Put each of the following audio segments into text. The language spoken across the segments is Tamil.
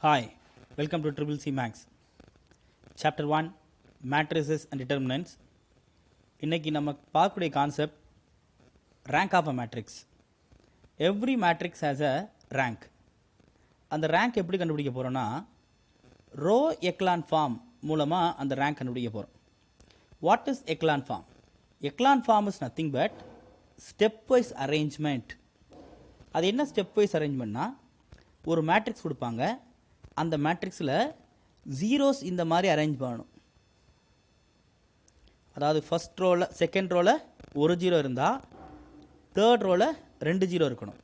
Hi, welcome to Triple C Max. Chapter 1 Matrices and Determinants. இன்னைக்கு நம்ம பார்க்கக்கூடிய concept rank of a matrix. Every matrix has a rank. அந்த rank எப்படி கண்டுபிடிக்க போகிறோன்னா ரோ எக்லான் ஃபார்ம் மூலமாக அந்த rank கண்டுபிடிக்க போகிறோம். What is echelon form? Echelon form is nothing but stepwise arrangement. அது என்ன stepwise arrangementனா ஒரு மேட்ரிக்ஸ் கொடுப்பாங்க, அந்த மேட்ரிக்ஸில் ஜீரோஸ் இந்த மாதிரி அரேஞ்ச் பண்ணணும். அதாவது ஃபஸ்ட் ரோவில் செகண்ட் ரோவில் ஒரு ஜீரோ இருந்தால் தேர்ட் ரோவில் 2 ஜீரோ இருக்கணும்,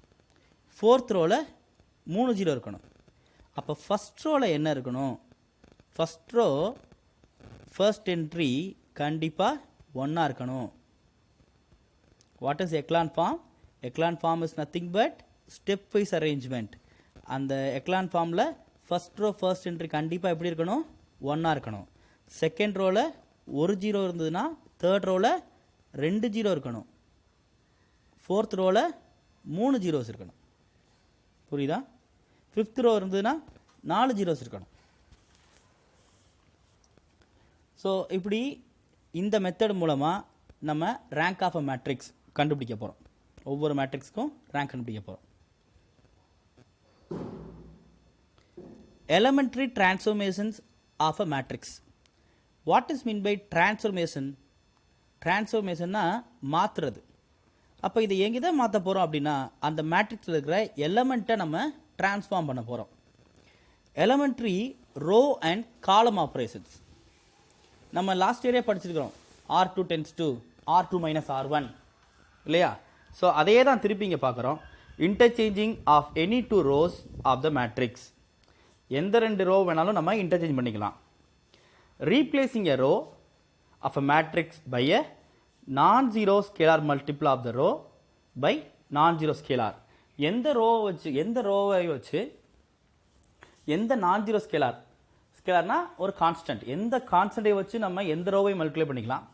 ஃபோர்த் ரோவில் 3 ஜீரோ இருக்கணும். அப்போ ஃபஸ்ட் ரோவில் என்ன இருக்கணும்? ஃபஸ்ட் ரோ ஃபர்ஸ்ட் என்ட்ரி கண்டிப்பாக 1 இருக்கணும். What is echelon form? Echelon form is nothing but step wise arrangement. அந்த எக்லான் ஃபார்மில் ஃபஸ்ட் ரோ ஃபர்ஸ்ட் என்ட்ரி கண்டிப்பாக எப்படி இருக்கணும்? 1 இருக்கணும். செகண்ட் ரோவில் ஒரு ஜீரோ இருந்ததுன்னா தேர்ட் ரோவில் 2 ஜீரோ இருக்கணும், ஃபோர்த் ரோவில் 3 ஜீரோஸ் இருக்கணும். புரியுதா? ஃபிஃப்த் ரோ இருந்ததுன்னா 4 ஜீரோஸ் இருக்கணும். ஸோ இப்படி இந்த மெத்தட் மூலமாக நம்ம ரேங்க் ஆஃப் அ மேட்ரிக்ஸ் கண்டுபிடிக்க போகிறோம். ஒவ்வொரு மேட்ரிக்ஸ்க்கும் ரேங்க் கண்டுபிடிக்க போகிறோம். Elementary transformations of a matrix. What is mean by transformation? Transformationனா மாற்றுறது. அப்போ இதை எங்கே தான் மாற்ற போகிறோம் அப்படின்னா அந்த மேட்ரிக்ஸில் இருக்கிற எலமெண்ட்டை நம்ம டிரான்ஸ்ஃபார்ம் பண்ண போகிறோம். Elementary row and column operations நம்ம லாஸ்ட் இயரே படிச்சிருக்கிறோம். R2 tends to R2 minus R1 இல்லையா? ஸோ அதே தான் திருப்பி இங்கே பார்க்குறோம். Interchanging of any 2 rows of the matrix. எந்த 2 ரோ வேணாலும் நம்ம இன்டர்சேஞ்ச் பண்ணிக்கலாம். Replacing a row of a matrix by a non zero scalar multiple of the row by non zero scalar. எந்த ரோவை வச்சு எந்த நான் ஜீரோ ஸ்கேலார்னா ஒரு கான்ஸ்டன்ட், எந்த கான்ஸ்டன்ட்டை வச்சு நம்ம எந்த ரோவை மல்டிப்ளை பண்ணிக்கலாம்,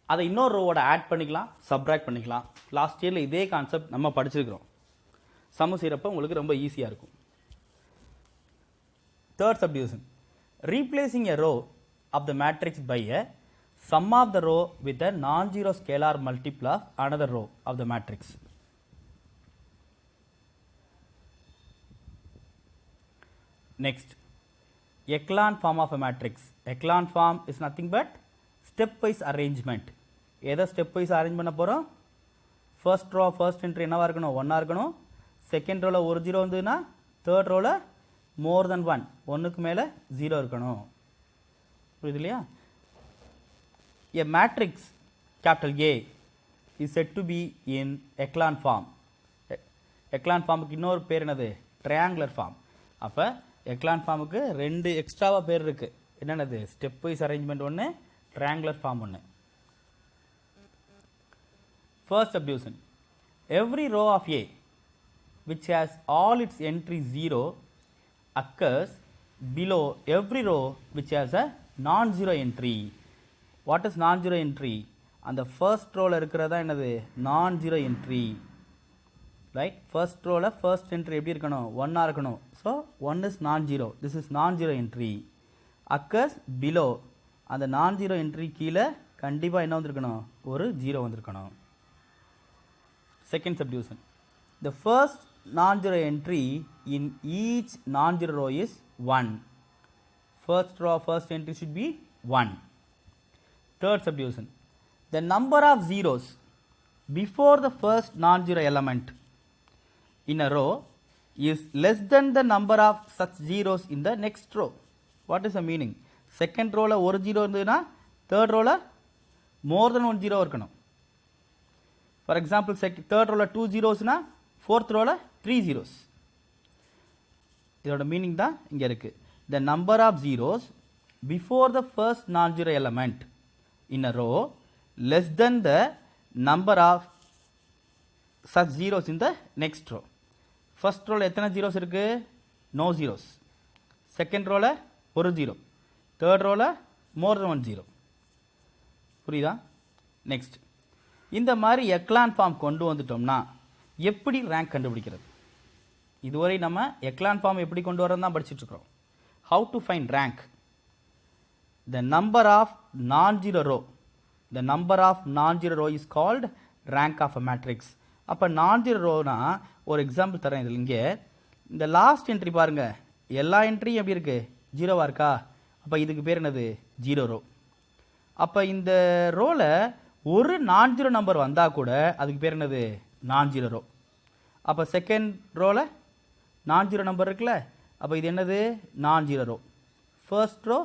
அதை இன்னொரு ரோவோட ஆட் பண்ணிக்கலாம், சப்ராக்ட் பண்ணிக்கலாம். லாஸ்ட் இயரில் இதே கான்செப்ட் நம்ம படிச்சிருக்கிறோம். சம செய்கிறப்ப உங்களுக்கு ரொம்ப ஈஸியாக இருக்கும். Third subdivision, replacing a row of the matrix by a sum of the row with a non-zero scalar multiple of another row of the matrix. Next, echelon form of a matrix. Echelon form is nothing but stepwise arrangement. எதை stepwise arrange பண்ண போகிறோம்? ஃபர்ஸ்ட் ரோ ஃபர்ஸ்ட் என்ட்ரி என்னவாக இருக்கணும்? 1 இருக்கணும். செகண்ட் ரோவில் ஒரு ஜீரோ வந்ததுன்னா தேர்ட் ரோவில் மோர் தென் 1, ஒன்றுக்கு மேலே 0 இருக்கணும். புரியுது இல்லையா? A matrix capital A is said to be in echelon form. echelon ஃபார்முக்கு இன்னொரு பேர் என்னது? Triangular form. அப்போ echelon ஃபார்முக்கு 2 எக்ஸ்ட்ராவாக பேர் இருக்குது. என்னென்னது? ஸ்டெப் வைஸ் அரேஞ்ச்மெண்ட் ஒன்று, ட்ரையாங்குலர் ஃபார்ம் ஒன்று. First subdivision, every row of A which has all its entries 0 occurs below every row which has a non-zero entry. What is non-zero entry? அந்த first rowல இருக்கிறதா என்னது? non-zero entry. Right? First rowல first entry எப்படி இருக்கணும்? 1 இருக்கணும். So 1 is non-zero. This is non-zero entry. Occurs below. அந்த non-zero entry கீழே கண்டிப்பாக என்ன வந்திருக்கணும்? ஒரு 0 வந்திருக்கணும். Second subdivision, the first non-zero entry in each non-zero row is 1. First row first entry should be 1. Third subdivision, the number of zeros before the first non-zero element in a row is less than the number of such zeros in the next row. What is the meaning? Second row la ஒரு ஜீரோ இருந்ததுன்னா third row la more than 1 zero இருக்கணும். For example, third row la 2 zeros-னா fourth row la 3 zeros. இதோட மீனிங் தான் இங்கே இருக்குது. The number of zeros before the first non-zero element in a row less than the number of such zeros in the next row. First row எத்தனை zeros இருக்கு? No zeros. Second row ஒரு zero, third row more than 1 zero. புரியுதா? நெக்ஸ்ட், இந்த மாதிரி எக்லான் ஃபார்ம் கொண்டு வந்துட்டோம்னா எப்படி ரேங்க் கண்டுபிடிக்கிறது? இதுவரை நம்ம எக்லான் ஃபார்ம் எப்படி கொண்டு வரது தான் படிச்சுட்டு இருக்கிறோம். How to find rank. The number of non-zero row. The number of non-zero row is called rank of a matrix. அப்போ non-zero rowனா ஒரு எக்ஸாம்பிள் தரேன். இதில் இங்கே இந்த லாஸ்ட் என்ட்ரி பாருங்க, எல்லா என்ட்ரியும் எப்படி இருக்கு, ஜீரோவா இருக்கா. அப்போ இதுக்கு பேர் என்னது, ஜீரோ ரோ. அப்போ இந்த ரோவில் ஒரு நான் ஜீரோ நம்பர் வந்தால் கூட அதுக்கு பேர் என்னது, நான் ஜீரோ ரோ. அப்போ செகண்ட் ரோவில் நான் ஜீரோ நம்பர் இருக்குல்ல, அப்போ இது என்னது, நான் ஜீரோ ரோ. ஃபர்ஸ்ட் ரோ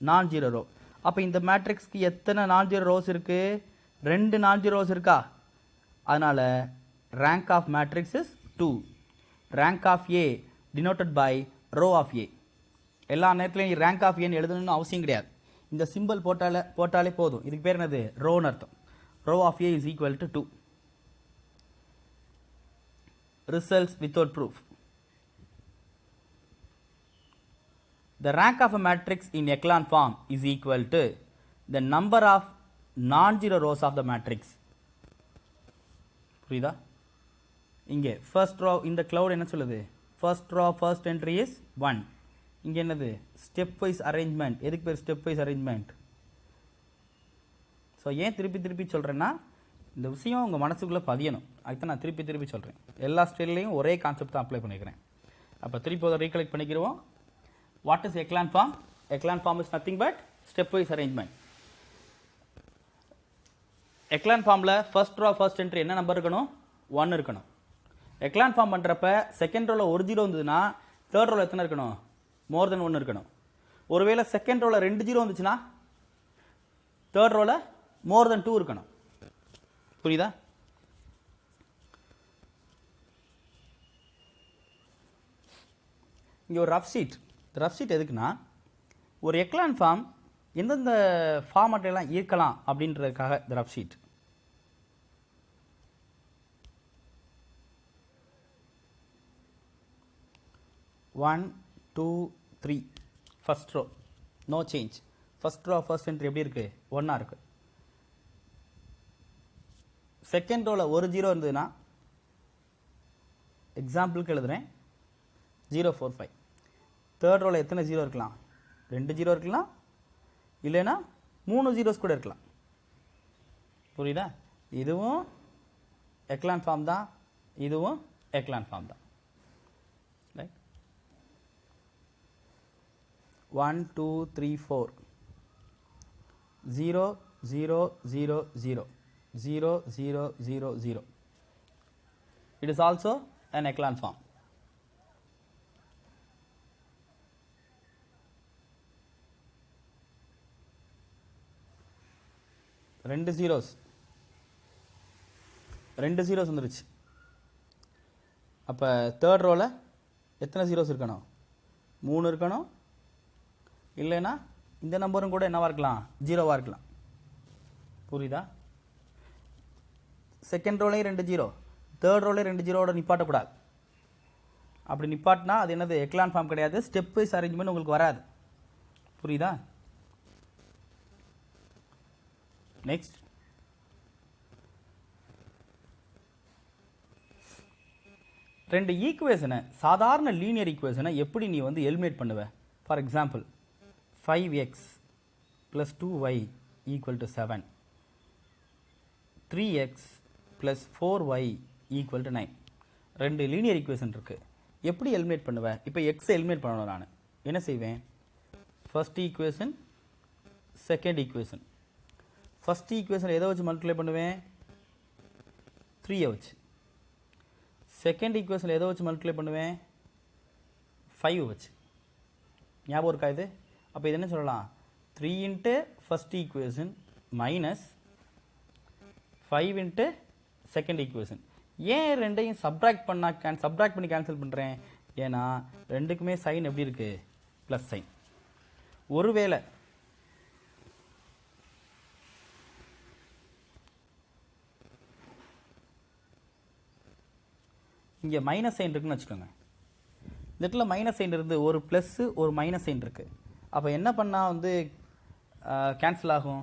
நான் ஜீரோ ரோ. அப்போ இந்த மேட்ரிக்ஸ்க்கு எத்தனை நான் ஜீரோ ரோஸ் இருக்குது, 2 நான் ஜீரோ ரோஸ் இருக்கா. அதனால் rank of matrix is 2. Rank of A denoted by row of A. எல்லா நேரத்துலையும் ரேங்க் ஆஃப் ஏன்னு எழுதணும்னு அவசியம் கிடையாது. இந்த சிம்பிள் போட்டாலே போதும். இதுக்கு பேர் என்னது, ரோன்னு அர்த்தம். Rho of A is equal to 2. Results without proof. The rank of a matrix in echelon form is equal to the number of non-zero rows of the matrix. புரியுதா. இங்கே first row இந்த cloud என்ன சொல்லுது, first row first entry is 1. இங்கே என்னது, step wise arrangement. எதுக்கு பேர் step wise arrangement. ஸோ ஏன் திருப்பி சொல்கிறேன்னா, இந்த விஷயம் உங்கள் மனசுக்குள்ளே பதியணும். அதுதான் நான் திருப்பி சொல்கிறேன். எல்லா ஸ்டைல்லையும் ஒரே கான்செப்ட் தான் அப்ளை பண்ணிக்கிறேன். அப்போ திருப்பி அதை ரீகலெக்ட் பண்ணிக்கிறோம். What is echelon form? Echelon form is nothing but stepwise arrangement. Echelon formல first row first entry என்ன நம்பர் இருக்கணும், 1 இருக்கணும். echelon form பண்ணுறப்ப செகண்ட் ரோவில் ஒரு ஜீரோ வந்ததுன்னா தேர்ட் ரோவில் எத்தனை இருக்கணும், மோர் தென் 1 இருக்கணும். ஒருவேளை செகண்ட் ரோவில் 2 ஜீரோ வந்துச்சுன்னா தேர்ட் ரோவில் மோர் தென் 2 இருக்கணும். புரியுதா. இங்கே ஒரு ரஃப் ஷீட். ரஃப் ஷீட் எதுக்குன்னா, ஒரு எக்லான் ஃபார்ம் எந்தெந்த ஃபார்மேட்டெல்லாம் இருக்கலாம் அப்படின்றதுக்காக இந்த rough sheet. One two three first row no change. First row first entry எப்படி இருக்குது, 1 இருக்குது. செகண்ட் ரோவில் ஒரு ஜீரோ இருந்ததுன்னா எக்ஸாம்பிளுக்கு எழுதுகிறேன் 045. தேர்ட் ரோவில் எத்தனை ஜீரோ இருக்கலாம், 2 ஜீரோ இருக்கலாம், இல்லைன்னா 3 ஜீரோஸ் கூட இருக்கலாம். புரியுதா. இதுவும் எக்லான் ஃபார்ம் தான், இதுவும் எக்லான் ஃபார்ம் தான். Right. 1 2 3 4 0 0 0 0 0 0 0 0. It is also an echelon form. ரெண்டு ஜீரோஸ் வந்துருச்சு. அப்போ தேர்ட் ரோவில் எத்தனை ஜீரோஸ் இருக்கணும், 3 இருக்கணும். இல்லைன்னா இந்த நம்பரும் கூட என்னவாக இருக்கலாம், ஜீரோவாக இருக்கலாம். புரியுதா. செகண்ட் ரோலையும் 2 ஜீரோ, தேர்ட் ரோலையும் 2 ஜீரோவோட நிப்பாட்டக்கூடாது. அப்படி நிப்பாட்டினா அது என்னது, எக்லான் ஃபார்ம் கிடையாது, ஸ்டெப் வைஸ் அரேஞ்ச்மெண்ட் உங்களுக்கு வராது. புரியுதா. நெக்ஸ்ட், ரெண்டு ஈக்குவேஷனை, சாதாரண லீனியர் ஈக்குவேஷனை எப்படி நீ வந்து எலிமினேட் பண்ணுவ. For example 5x + 2y = 7, 3x + 4y = 9. ரெண்டு லீனியர் ஈக்குவேஷன் இருக்கு. எப்படி எலிமினேட் பண்ணுவேன். இப்போ எக்ஸை எலிமினேட் பண்ணணும். நான் என்ன செய்வேன், first equation second equation. First equation எதை வச்சு மல்டிப்ளை பண்ணுவேன், 3 வச்சு. செகண்ட் ஈக்குவேஷன் எதை வச்சு மல்டிப்ளை பண்ணுவேன், 5 வச்சு. ஞாபகம் இருக்கா இது. அப்போ இது என்ன சொல்லலாம், 3 × first equation minus 5 × second equation. ஏன் ரெண்டையும் சப்ராக்ட் பண்ணி கேன்சல் பண்ணுறேன், ஏன்னா ரெண்டுக்குமே சைன் எப்படி இருக்குது, ப்ளஸ் சைன். ஒருவேளை இங்கே மைனஸ் சைன் இருக்குன்னு வச்சுக்கோங்க. இந்த இடத்துல மைனஸ் சைன் இருந்து ஒரு ப்ளஸ்ஸு ஒரு மைனஸ் சைன் இருக்குது. அப்போ என்ன பண்ணால் வந்து கேன்சல் ஆகும்,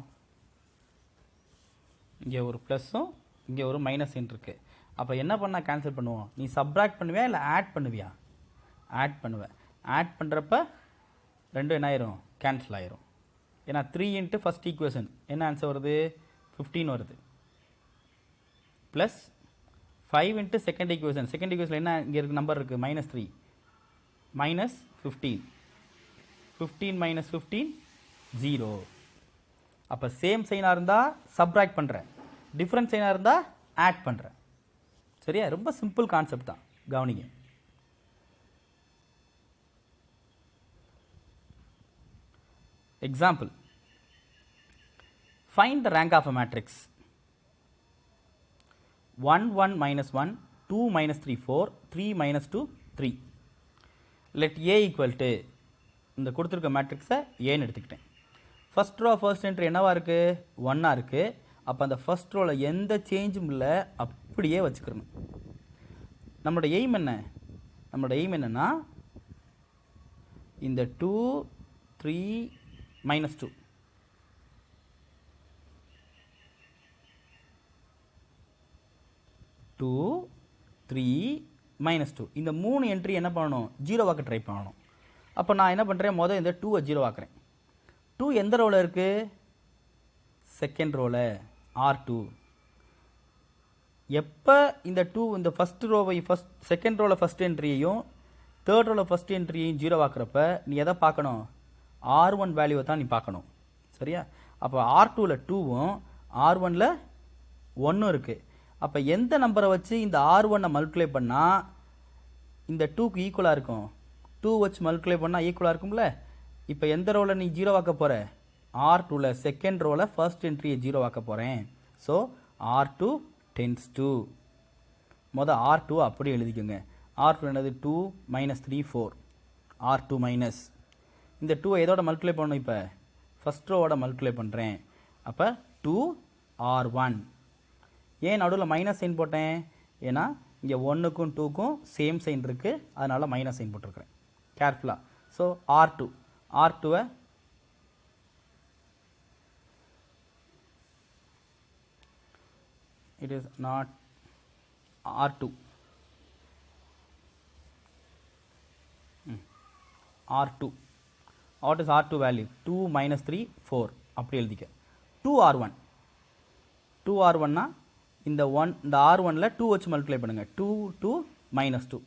இங்கே ஒரு ப்ளஸ்ஸும் இங்கே ஒரு மைனஸ் சைன் இருக்குது. அப்போ என்ன பண்ணால் கேன்சல் பண்ணுவோம், நீ சப்ராக்ட் பண்ணுவியா இல்லை ஆட் பண்ணுவியா, ஆட் பண்ணுவேன். ஆட் பண்ணுறப்ப ரெண்டும் என்ன ஆயிரும், கேன்சல் ஆயிரும். ஏன்னா 3 இன்ட்டு ஃபஸ்ட் ஈக்குவேஷன் என்ன ஆன்சர் வருது, 15 வருது. Plus 5 into second equation, second equation என்ன இங்கே இருக்குது, நம்பர் இருக்குது -3 -15, 15 - 15 0. அப்போ சேம் சைனாக இருந்தால் சப்ராக்ட் பண்ணுறேன், டிஃப்ரெண்ட் சைனாக இருந்தால் ஆட் பண்ணுறேன். சரியா, ரொம்ப சிம்பிள் கான்செப்ட் தான், கவனிங்க. Example, find the rank of a matrix 1 1 - 1 2 - 3 4 3 - 2 3. let A equal to இந்த கொடுத்துருக்க மேட்ரிக்ஸை ஏன்னு எடுத்துக்கிட்டேன். ஃபஸ்ட் ரோ ஃபர்ஸ்ட் என்ட்ரி என்னவா இருக்குது, 1ஆக இருக்குது. அப்போ அந்த ஃபஸ்ட் ரோவில் எந்த சேஞ்சும் இல்லை, அப்படியே வச்சுக்கிறணும். நம்மளோட எய்ம் என்ன, நம்மளோட எய்ம் என்னென்னா இந்த 2 3 -2 2 3 -2 இந்த 3 என்ட்ரி என்ன பண்ணணும், ஜீரோவாக்க ட்ரை பண்ணணும். அப்போ நான் என்ன பண்ணுறேன், முதல் இந்த 2 ஜீரோவாக்குறேன். 2 எந்த ரோவில் இருக்குது, செகண்ட் ரோவில் R2. எப்போ இந்த 2 இந்த ஃபஸ்ட் ரோவை செகண்ட் ரோவில் ஃபஸ்ட் என்ட்ரியையும் தேர்ட் ரோவில் ஃபஸ்ட் என்ட்ரியையும் ஜீரோவாக்குறப்ப நீ எதை பார்க்கணும், R1 வேல்யூவை தான் நீ பார்க்கணும். சரியா, அப்போ R2ல் 2வும் R1ல் 1 இருக்குது. அப்போ எந்த நம்பரை வச்சு இந்த R1 மல்டிப்ளை பண்ணால் இந்த 2க்கு ஈக்குவலாக இருக்கும், 2 வச்சு மல்டிப்ளை பண்ணால் ஈக்குவலாக இருக்கும்ல. இப்போ எந்த ரோவில் நீ ஜீரோவாக்க போகிற, R2ல் செகண்ட் ரோவில் ஃபர்ஸ்ட் என்ட்ரியை ஜீரோவாக்க போகிறேன். ஸோ R2 tends to மொதல் R2 அப்படியே எழுதிக்கோங்க. R2 என்னது, 2 - 3 4 R2 மைனஸ் இந்த 2 எதோட மல்டிப்ளை பண்ணணும், இப்போ ஃபஸ்ட் ரோவோட மல்டிப்ளை பண்ணுறேன். அப்போ 2 R1. ஏன் நடுவில் மைனஸ் சைன் போட்டேன், ஏன்னா இங்கே 1க்கும் 2க்கும் சேம் சைன் இருக்குது, அதனால் மைனஸ் சைன் போட்டிருக்கிறேன் கேர்ஃபுல்லாக. ஸோ R2வை it is not R2 R2. what is R2 value, 2 - 3 4 அப்படி எழுதிக்க. 2R1 2R1னா இந்த R1ல் 2 வச்சு மல்டிப்ளை பண்ணுங்கள். 2 2 -2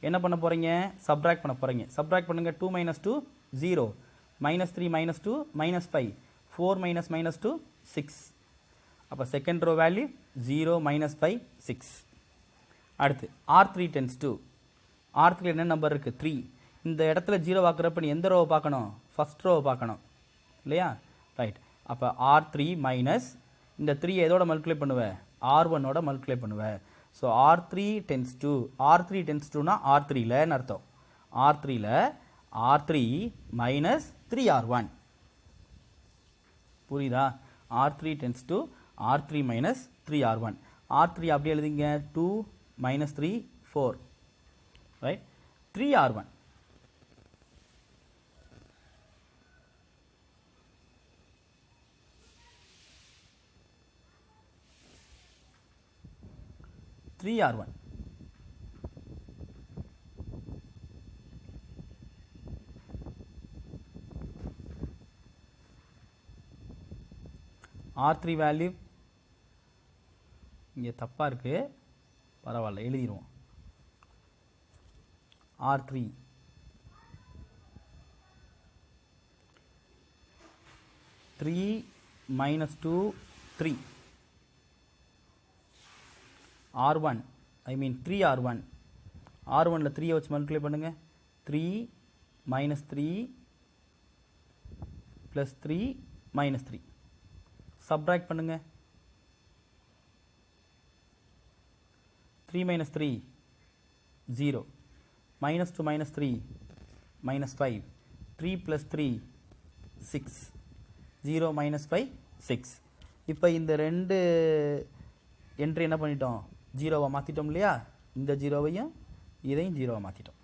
என்ன பண்ண போகிறீங்க, சப்ராக்ட் பண்ண போகிறீங்க. சப்ராக்ட் பண்ணுங்கள். 2 - 2 0 -3 -2 -5 4 - -2 6. அப்போ செகண்ட் ரோ வேல்யூ 0 -5 6. அடுத்து R3 tends to R3 என்ன நம்பர் இருக்குது, 3. இந்த இடத்துல ஜீரோ ஆக்குறப்ப நீ எந்த ரோவை பார்க்கணும், ஃபஸ்ட் ரோவை பார்க்கணும் இல்லையா, ரைட். அப்போ R3 மைனஸ் இந்த 3 எதோட மல்டிப்ளை பண்ணுவேன், R1ஓட மல்டிப்ளை பண்ணுவேன். ஸோ R3 tends toனா R3லன்னு அர்த்தம். R3ல் R3 மைனஸ் 3R1. புரியுதா, R3 tends to R3 minus 3R1. R3 அப்படியே எழுதிங்க, 2 - 3 4 right. 3R1 3R1 R3 value இங்கே தப்பாக இருக்குது, பரவாயில்ல எழுதிடுவோம். R3 3 - 2 3 R1 I mean 3R1. R1ல் 3 வச்சு மல்டிப்ளை பண்ணுங்கள். 3 - 3 + 3 - 3 சப்ராக்ட் பண்ணுங்க. 3 - 3 0 -2 - 3 -5 3 + 3 6 0 - 5 6. இப்போ இந்த ரெண்டு என்ட்ரி என்ன பண்ணிட்டோம், ஜீரோவை மாற்றிட்டோம் இல்லையா, இந்த ஜீரோவையும் இதையும் ஜீரோவை மாற்றிட்டோம்.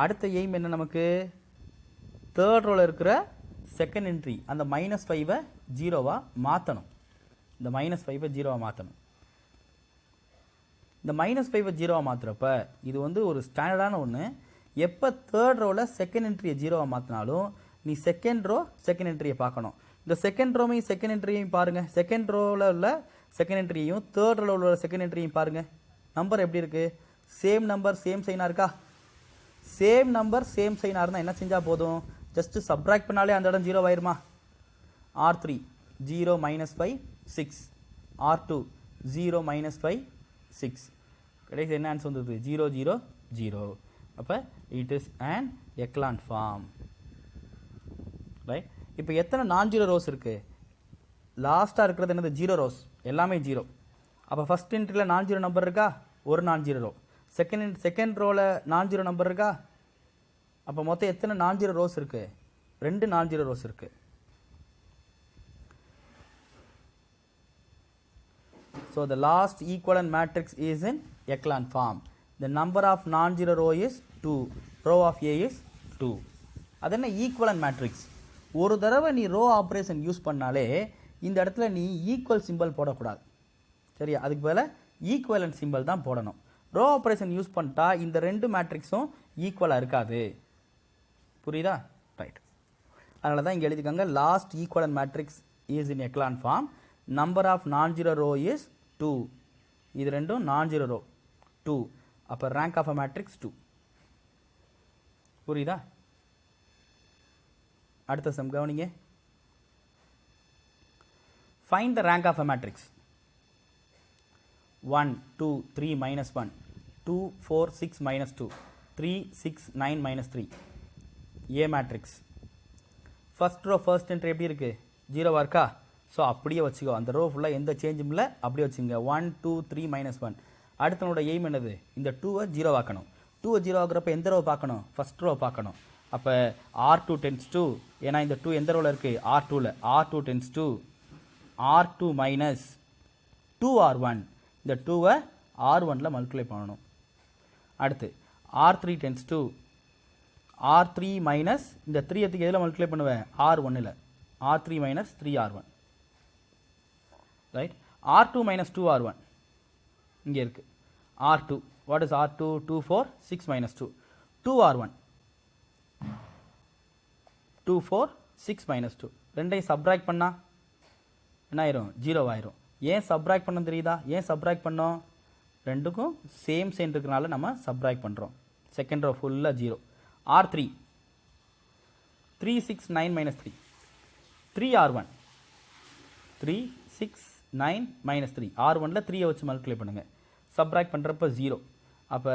அடுத்த எய்ம் என்ன, நமக்கு தேர்ட் ரோவில் இருக்கிற செகண்ட் என்ட்ரி அந்த -5ஐ ஜீரோவாக மாற்றணும். இந்த -5ஐ ஜீரோவாக மாற்றணும். இந்த -5 ஜீரோவாக மாற்றுறப்ப இது வந்து ஒரு ஸ்டாண்டர்டான ஒன்று. எப்போ தேர்ட் ரோவில் செகண்ட் என்ட்ரியை ஜீரோவாக மாற்றினாலும் நீ செகண்ட் ரோ செகண்ட் என்ட்ரியை பார்க்கணும். இந்த செகண்ட் ரோவையும் செகண்ட் என்ட்ரியையும் பாருங்கள். செகண்ட் ரோவில் உள்ள செகண்ட் என்ட்ரியையும் தேர்ட் ரோவில் உள்ள செகண்ட் என்ட்ரியையும் பாருங்கள். நம்பர் எப்படி இருக்குது? சேம் நம்பர் சேம் சைனாக இருக்கா? சேம் நம்பர் சேம் சைனாக இருந்தால் என்ன செஞ்சால் போதும்? ஜஸ்ட்டு சப்ராக்ட் பண்ணாலே அந்த இடம் ஜீரோ ஆயிருமா? R3 0 -5 6, R2 0 -5 6. கடைசி என்ன ஆன்சர் வந்தது? 0 0 0. அப்போ it is and echelon form. Right. இப்போ எத்தனை நான் ஜீரோ ரோஸ் இருக்குது? லாஸ்ட்டாக இருக்கிறது என்னது? ஜீரோ ரோஸ், எல்லாமே ஜீரோ. அப்போ ஃபஸ்ட் என்ட்ரியில் நான் ஜீரோ நம்பர் இருக்கா? ஒரு நான் ஜீரோ ரோ. செகண்ட் ரோவில் நான் ஜீரோ நம்பர் இருக்கா? அப்போ மொத்தம் எத்தனை நான் ஜீரோ ரோஸ் இருக்குது? 2 நான் ஜீரோ ரோஸ் இருக்குது. So the last equivalent matrix is in echelon form. The number of non-zero row is 2. Row of A is 2. அது என்ன ஈக்குவலன்ட் மேட்ரிக்ஸ்? ஒரு தடவை நீ ரோ ஆப்ரேஷன் யூஸ் பண்ணாலே இந்த இடத்துல நீ ஈக்குவல் சிம்பிள் போடக்கூடாது. சரியா? அதுக்கு பதிலா ஈக்குவலன்ட் சிம்பிள் தான் போடணும். ரோ ஆப்ரேஷன் யூஸ் பண்ணிட்டா இந்த 2 மேட்ரிக்ஸும் ஈக்குவலாக இருக்காது. புரியுதா? ரைட். அதனால தான் இங்கே எழுதிக்கோங்க, last equivalent matrix is in echelon form. Number of non zero row is 2. இது ரெண்டும் நான் ஜீரோ ரோ 2. அப்போ ரேங்க் ஆஃப் அ மேட்ரிக்ஸ் 2. புரியுதா? அடுத்த சம் கவனிங்க. Find the rank of a matrix. 1 2 3 -1, 2 4 6 -2, 3 6 9 -3. A matrix. First row first entry எப்படி இருக்குது? ஜீரோவாக இருக்கா? ஸோ அப்படியே வச்சுக்கோ. அந்த ரோ ஃபுல்லாக எந்த சேஞ்சும் இல்லை, அப்படியே வச்சுங்க. 1 2 3 -1. அடுத்தனோட எய்ம் என்னது? இந்த 2வை ஜீரோ ஆக்கணும். 2வை ஜீரோ ஆக்குறப்ப எந்த ரோ பார்க்கணும்? ஃபஸ்ட் ரோ பார்க்கணும். அப்போ R2 tends to, ஏன்னா இந்த 2 எந்த ரோவில் இருக்குது? R2ல். R2 tends to R2 minus 2R1. இந்த 2வை R1ல் மல்டிப்ளை பண்ணணும். அடுத்து R3 tends to R3 minus இந்த 3 எதில் மல்டிப்ளை பண்ணுவேன்? R1ல். R3 minus 3R1. Right. R2 minus 2R1 இங்கே இருக்குது. R2, what is R2? 2 4 6 minus 2. 2R1, 2 4 6 minus 2. ரெண்டையும் சப்ராக்ட் பண்ணால் என்ன ஆயிரும்? ஜீரோ ஆயிரும். ஏன் சப்ராக்ட் பண்ண தெரியுதா? ஏன் சப்ராக்ட் பண்ணோம்? ரெண்டுக்கும் சேம் சைன் இருக்கிறனால நம்ம சப்ராக்ட் பண்ணுறோம். செகண்ட் ரோ ஃபுல்லாக zero. R3 3 6 9 minus 3. 3R1 3 6 9 minus 3. R1ல் 3யை வச்சு மல்டிப்ளை பண்ணுங்கள். சப்ராக்ட் பண்ணுறப்ப ஜீரோ. அப்போ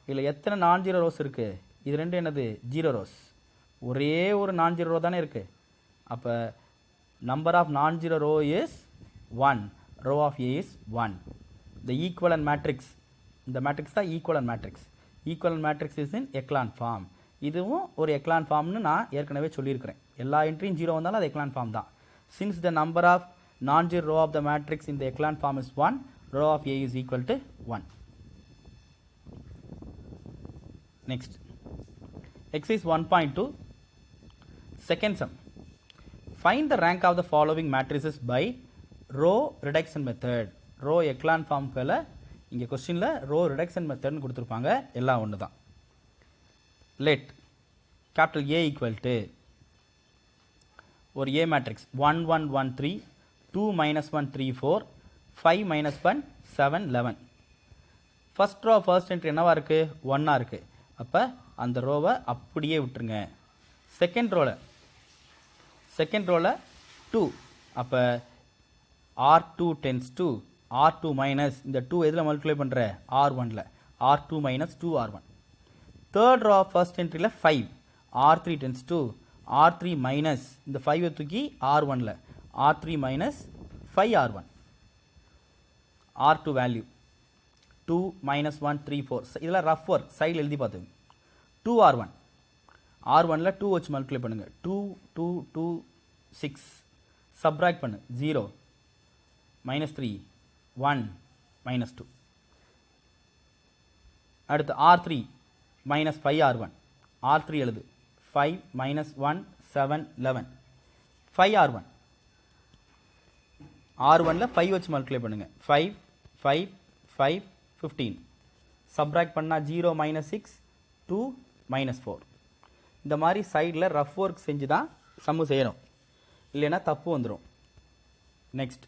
இதில் எத்தனை நான் ஜீரோ ரோஸ் இருக்குது? இது ரெண்டு என்னது? Zero rows. ஒரே ஒரு நான் ஜீரோ ரோ தானே இருக்குது. அப்போ number of non zero row is 1. Rho of A is 1. The equivalent matrix, இந்த மேட்ரிக்ஸ் தான் equivalent matrix. Equivalent matrix is in echelon form. இதுவும் ஒரு எக்லான் ஃபார்ம்னு நான் ஏற்கனவே சொல்லியிருக்கிறேன். எல்லா என்ட்ரியும் ஜீரோ வந்தாலும் அது எக்லான் ஃபார்ம் தான். Since the number of non-zero row of the matrix in the echelon form is 1, row of A is equal to 1. Next, exercise 1.2, second sum. Find the rank of the following matrices by row reduction method. Row echelon form கல இங்கே கொஸ்டினில் row reduction method கொடுத்துருப்பாங்க. எல்லாம் ஒன்று தான். Let capital A equal to ஒரு A matrix 1 1 1 3, 2 minus 1 3 4, 5 minus 1 7 11. First row first entry என்னவா இருக்குது? 1ஆக இருக்குது. அப்போ அந்த ரோவை அப்படியே விட்டுருங்க. செகண்ட் ரோவில் 2. அப்போ R2 tends to R2 minus இந்த 2 எதில் மல்டிப்ளை பண்ணுற? R1ல். R2 minus 2R1. Third row first என்ட்ரியில் 5. R3 tends to R3 minus இந்த 5 தூக்கி R1ல். R3 minus 5R1. R2 value 2 minus 1 3 4. இதெல்லாம் ரஃப் ஒர்க், சைடில் எழுதி பார்த்துங்க. 2R1. R1ல் 2 வச்சு மல்டிப்ளை பண்ணுங்கள். 2 2 2 6. சப்ராக்ட் பண்ணு 0 minus 3 1 minus 2. அடுத்து R3 minus 5R1. R3 எழுது. 5 minus 1 7 11. 5R1. R1ல் 5 வச்சு மல்டிப்ளை பண்ணுங்கள். 5 5 5 15. சப்ராக்ட் பண்ணால் 0 மைனஸ் 6 2 மைனஸ் 4. இந்த மாதிரி சைடில் ரஃப் ஒர்க் செஞ்சு தான் சம்மு செய்யணும், இல்லைன்னா தப்பு வந்துடும். நெக்ஸ்ட்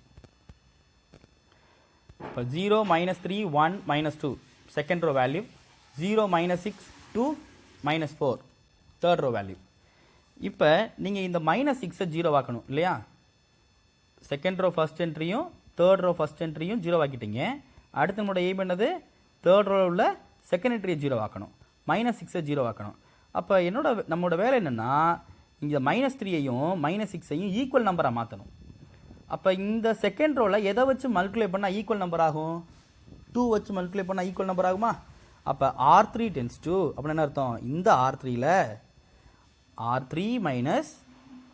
இப்போ 0 minus 3 1 minus 2 second row value, 0 minus 6 2 minus 4 third row value. இப்போ நீங்கள் இந்த மைனஸ் 6-ஐ 0 ஆக்கணும் இல்லையா? செகண்ட் ரோ ஃபர்ஸ்ட் என்ட்ரியும் தேர்ட் ரோ ஃபர்ஸ்ட் என்ட்ரியும் 0 ஆக்கிட்டீங்க. அடுத்து நம்மளோட எய்ம் என்னது? தேர்ட் ரோவில் உள்ள செகண்ட் என்ட்ரியை 0 ஆக்கணும், மைனஸ் 6-ஐ 0 ஆக்கணும். அப்போ நம்மளோட வேலை என்னென்னா இங்கே மைனஸ் 3-ஐயும் மைனஸ் 6-ஐயும் ஈக்குவல் நம்பராக மாற்றணும். அப்போ இந்த செகண்ட் ரோவில் எதை வச்சு மல்டிப்ளை பண்ணால் ஈக்குவல் நம்பர் ஆகும்? 2 வச்சு மல்டிப்ளை பண்ணால் ஈக்குவல் நம்பர் ஆகுமா? அப்போ R3 டென்ஸ் டு அப்படின்னு என்ன அர்த்தம்? இந்த R3ல் R3 மைனஸ்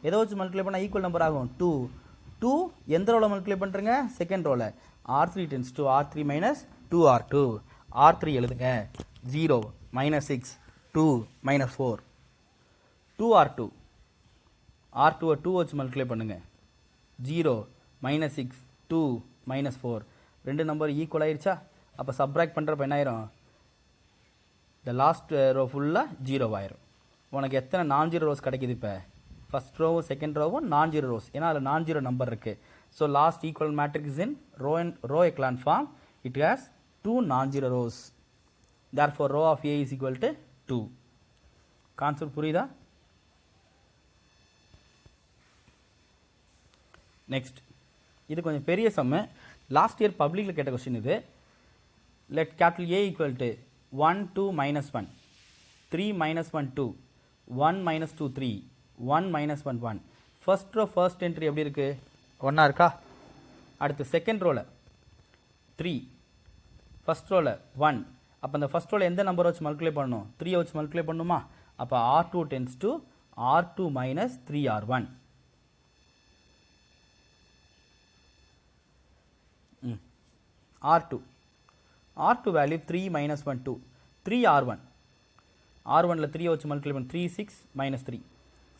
எதை வச்சு மல்டிப்ளை பண்ணால் ஈக்குவல் நம்பர் ஆகும்? 2. 2 எந்த ரோவில் மல்டிப்ளை பண்ணுறங்க? செகண்ட் ரோவில். R3 tends to R3 minus 2R2. R3 எழுதுங்க 0 மைனஸ் 6 2 மைனஸ் 4 2R2. R2-ஐ 2 வச்சு மல்டிப்ளை பண்ணுங்க 0 மைனஸ் 6 2 மைனஸ் 4. ரெண்டு நம்பர் ஈக்குவல் ஆயிடுச்சா? அப்போ சப்ராக்ட் பண்ணுறப்ப என்ன ஆயிரும்? இந்த லாஸ்ட் ரோ ஃபுல்லாக 0 ஆயிரும். உனக்கு எத்தனை நான் ஜீரோ ரோஸ் கிடைக்குது? இப்போ ஃபஸ்ட் ரோவும் செகண்ட் ரோவும் நான் ஜீரோ ரோஸ், ஏன்னா அதில் நான் ஜீரோ நம்பர் இருக்குது. So last equal matrix in row echelon form, it has 2 non zero rows. therefore rho of A is equal to 2. Concept புரியுதா? நெக்ஸ்ட் இது கொஞ்சம் பெரிய சம்மு, லாஸ்ட் இயர் பப்ளிக்கில் கேட்ட கொஸ்டின் இது. Let capital A equal to 1 2 minus 1 3 minus 1 2 1 minus 2 3 1 minus 1 1. First row first entry எப்படி இருக்குது? 1 இருக்கா? அடுத்து செகண்ட் ரோவில் 3, ஃபர்ஸ்ட் ரோவில் 1. அப்போ அந்த ஃபர்ஸ்ட் ரோவில் எந்த நம்பரை வச்சு மல்டிப்ளை பண்ணணும்? 3-ஐ வச்சு மல்டிப்ளை பண்ணணுமா? அப்போ R2 tends to R2 minus 3R1. R2 value 3 minus 1 2 3R1. R1ல் 3-ஐ வச்சு மல்டிப்ளை பண்ண 3 6 மைனஸ் 3.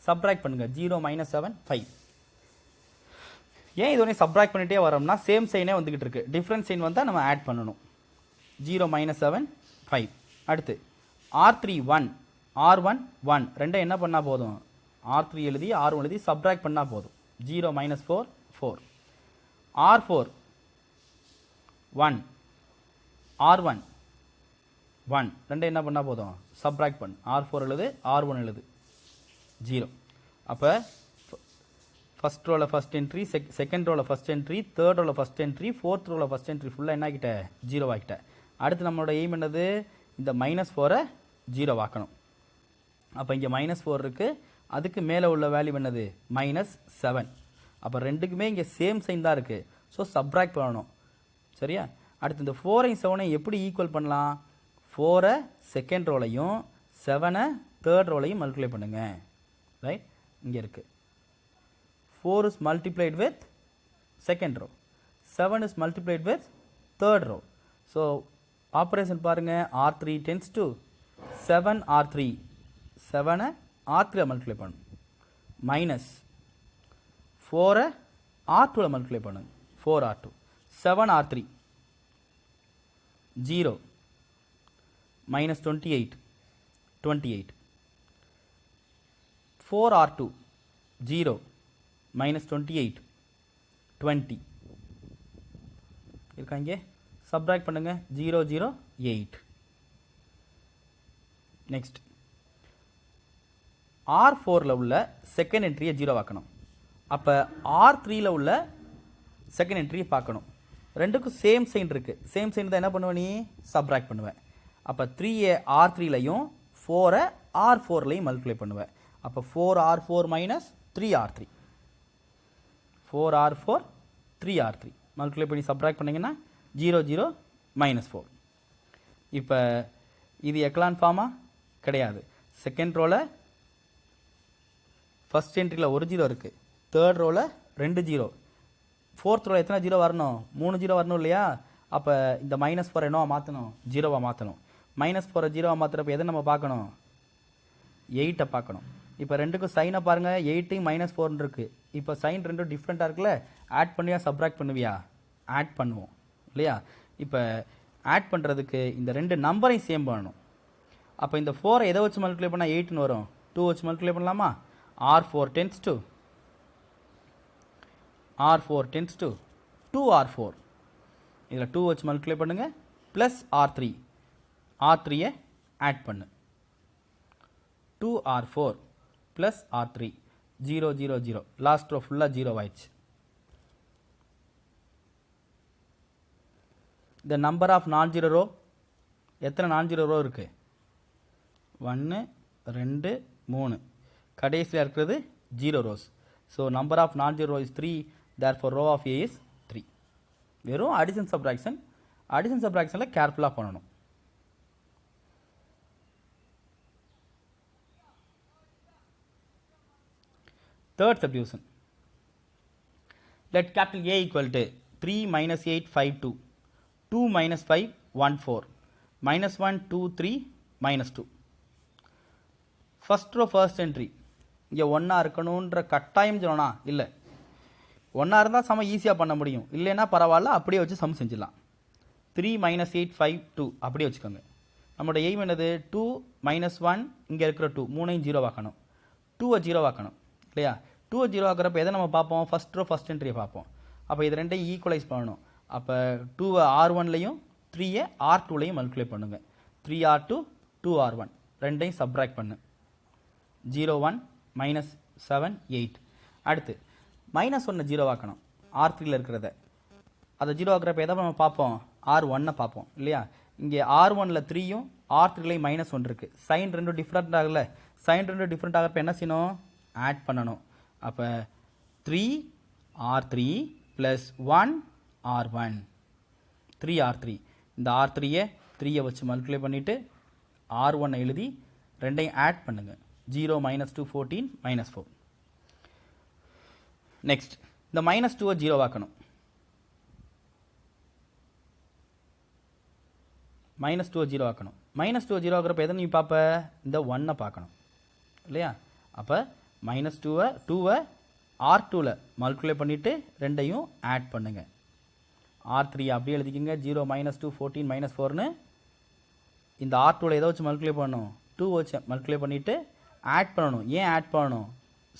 சப்ராக்ட் பண்ணுங்கள் 0 மைனஸ் 7 5. ஏன் இதோடய சப்ராக்ட் பண்ணிகிட்டே வரோம்னா சேம் சைனே வந்துக்கிட்டு இருக்கு, டிஃப்ரெண்ட் சைன் வந்தால் நம்ம ஆட் பண்ணணும். 0 மைனஸ் 7 5. அடுத்து R3 1 R1 1 ரெண்டை என்ன பண்ணால் போதும்? R3 எழுதி R1 எழுதி சப்ராக்ட் பண்ணால் போதும். 0 மைனஸ் 4 4. R4 1 R1 1 ரெண்டை என்ன பண்ணால் போதும்? சப்ராக்ட் பண்ணு. R4 எழுது R1 எழுது 0. அப்போ ஃபஸ்ட் ரோவில் ஃபஸ்ட் என்ட்ரி, செகண்ட் ரோவில் ஃபஸ்ட் என்ட்ரி, தேர்ட் ரோவில் ஃபஸ்ட் என்ட்ரி, ஃபோர்த் ரோவில் ஃபஸ்ட் என்ட்ரி ஃபுல்லாக என்ன ஆகிட்ட? 0 ஆகிட்ட. அடுத்து நம்மளோட எய்ம் என்னது? இந்த மைனஸ் 4-ஐ 0 ஆக்கணும். அப்போ இங்கே மைனஸ் 4 இருக்குது, அதுக்கு மேலே உள்ள வேல்யூ என்னது? மைனஸ் 7. அப்போ ரெண்டுக்குமே இங்கே சேம் சைன் தான் இருக்குது, ஸோ சப்ராக்ட் பண்ணணும். சரியா? அடுத்து இந்த 4-ஐயும் 7-ஐயும் எப்படி ஈக்குவல் பண்ணலாம்? 4-ஐ செகண்ட் ரோலையும் 7-ஐ தேர்ட் ரோலையும் மல்டிப்ளை பண்ணுங்க. ரைட்? இங்கே இருக்குது 4 is multiplied with second row, 7 is multiplied with third row. So operation பாருங்க, R3 tends to 7 R3, 7 R3 multiply பண்ணும், minus 4 R2 multiply பண்ணும், 4 R2, 7 R3 0 minus 28 28, 4 R2 0 minus 28 20 இருக்கா? இங்கே சப்ராக்ட் பண்ணுங்க 0 0 8. நெக்ஸ்ட் R4ல் உள்ள செகண்ட் என்ட்ரியை 0 ஆக்கணும். அப்போ R3ல் உள்ள செகண்ட் என்ட்ரியை பார்க்கணும். ரெண்டுக்கும் சேம் சைன் இருக்குது, சேம் சைன் தான் என்ன பண்ணுவேன்? நீ சப்ராக்ட் பண்ணுவேன். அப்போ 3-ஐ R3லையும் 4-ஐ R4லையும் மல்டிப்ளை பண்ணுவேன். அப்போ 4R4 minus 3R3, 4R4 3R3 multiply பண்ணி சப்ராக்ட் பண்ணிங்கன்னா 0 0 மைனஸ் 4. இப்போ இது எக்லான் ஃபார்மா? கிடையாது. செகண்ட் ரோவில் ஃபஸ்ட் என்ட்ரியில் 1 0 இருக்குது, தேர்ட் ரோவில் 2 0, ஃபோர்த் ரோவில் எத்தனை 0 வரணும்? 3 0 வரணும் இல்லையா? அப்போ இந்த மைனஸ் 4 என்னவா மாற்றணும்? 0-வா மாற்றணும். மைனஸ் 4 0-வா மாற்றுறப்ப எதை நம்ம பார்க்கணும்? 8-ஐ பார்க்கணும். இப்போ ரெண்டுக்கும் சைனை பாருங்கள், 8 மைனஸ் 4 இருக்குது. இப்போ சைன் ரெண்டும் டிஃப்ரெண்ட்டாக இருக்குல்ல, ஆட் பண்ணுவியா சப்ராக்ட் பண்ணுவியா? ஆட் பண்ணுவோம் இல்லையா? இப்போ ஆட் பண்ணுறதுக்கு இந்த ரெண்டு நம்பரையும் சேம் பண்ணணும். அப்போ இந்த 4 எதை வச்சு மல்டிப்ளை பண்ணால் 8ன்னு வரும்? 2 வச்சு மல்டிப்ளை பண்ணலாமா? R4 tends to 2R4. இதில் 2 வச்சு மல்டிப்ளை பண்ணுங்கள் ப்ளஸ் R3யை ஆட் பண்ணு. 2R4 plus R3 0 0 0 last row ஃபுல்லாக 0 ஆயிடுச்சு. the number of non-zero row, எத்தனை non-zero row இருக்குது? 1 2 3, கடைசியில் இருக்கிறது 0 rows. So number of non-zero row is 3, therefore row of A is 3. வெறும் addition subtractionல கேர்ஃபுல்லாக பண்ணணும். Third subdivision. Let capital A equal to 3 minus 8 5 2, 2 minus 5 1 4, minus 1 2 3 minus 2. First row first entry. இங்கே ஒன்றா இருக்கணுன்ற கட்டாயம் சொன்னா இல்லை, ஒன்றா இருந்தால் சம ஈஸியாக பண்ண முடியும், இல்லைன்னா பரவாயில்ல அப்படியே வச்சு சம் செஞ்சிடலாம். 3 minus 8 5 2 அப்படியே வச்சுக்கோங்க. நம்மளோட எய்ம் என்னது? 2 minus 1 இங்கே இருக்கிற 2 மூணையும் 0 ஆக்கணும், 2வை 0 ஆக்கணும் இல்லையா? 2வை 0 ஆக்கிறப்ப எதை நம்ம பார்ப்போம்? ஃபஸ்ட் ரோ ஃபஸ்ட் என்ட்ரியை பார்ப்போம். அப்போ இது ரெண்டையும் ஈக்குவலைஸ் பண்ணணும். அப்போ 2வை R1லையும் 3யை R2லையும் மல்டிப்ளை பண்ணுங்கள். 3R2 2R1 ரெண்டையும் சப்ராக்ட் பண்ணு. 0 1 minus 7 8. அடுத்து மைனஸ் 1 0 ஆக்கணும், R3யில் இருக்கிறத. அதை 0 ஆக்கிறப்ப எதை நம்ம பார்ப்போம்? R1 பார்ப்போம் இல்லையா? இங்கே R1ல் 3யும் R3லையும் மைனஸ் 1 இருக்குது. சைன் ரெண்டும் டிஃப்ரெண்ட் ஆகலை. சைன் ரெண்டும் டிஃப்ரெண்ட் ஆகிறப்ப என்ன செய்யணும்? ஆட் பண்ணணும். அப்போ 3R3 ப்ளஸ் 1R1, 3R3. இந்த R3யை 3யை வச்சு மல்டிப்ளை பண்ணிவிட்டு R1 எழுதி ரெண்டையும் ஆட் பண்ணுங்கள். 0 minus 2 14 minus 4. நெக்ஸ்ட் இந்த மைனஸ் 2வை 0 ஆக்கணும். மைனஸ் 2வை 0 ஆக்கணும். மைனஸ் 2வை 0 ஆக்கிறப்ப எதை நீ பார்ப்ப? இந்த 1 பார்க்கணும் இல்லையா? அப்போ மைனஸ் 2வை R2வில் மல்டிப்ளை பண்ணிவிட்டு ரெண்டையும் ஆட் பண்ணுங்க. R3 அப்படியே எழுதிக்கிங்க. 0 minus 2 14 minus 4ன்னு இந்த R2வில் எதை வச்சு மல்டிப்ளை பண்ணணும்? 2 வச்சு மல்டிப்ளை பண்ணிவிட்டு ஆட் பண்ணணும். ஏன் ஆட் பண்ணணும்?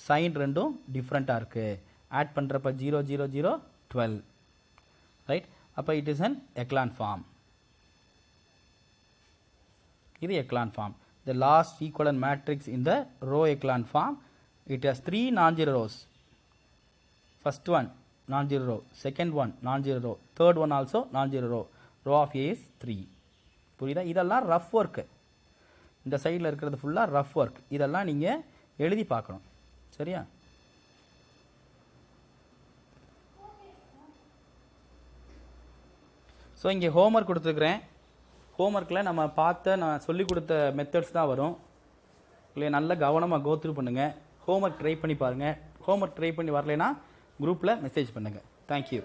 சைன் ரெண்டும் டிஃப்ரெண்ட்டாக இருக்குது. ஆட் பண்ணுறப்ப 0 0 0 12, ரைட்? அப்போ it is an echelon form. இது echelon form. The last equivalent matrix in the row echelon form. It has 3 non-zero rows. First one non-zero row, second one non-zero row, third one also non-zero row. Row of A is 3. புரியுதா? இதெல்லாம் ரஃப் ஒர்க்கு. இந்த சைடில் இருக்கிறது ஃபுல்லாக ரஃப் ஒர்க். இதெல்லாம் நீங்கள் எழுதி பார்க்கணும் சரியா? ஸோ இங்கே ஹோம்ஒர்க் கொடுத்துருக்குறேன். ஹோம்ஒர்க்கில் நம்ம நான் சொல்லிக் கொடுத்த மெத்தட்ஸ் தான் வரும் இல்லையா? நல்ல கவனமாக கோத்ரூ பண்ணுங்கள். ஹோம்ஒர்க் ட்ரை பண்ணி பாருங்கள். ஹோம்ஒர்க் ட்ரை பண்ணி வரலைன்னா குரூப்பில் மெசேஜ் பண்ணுங்கள். தேங்க்யூ.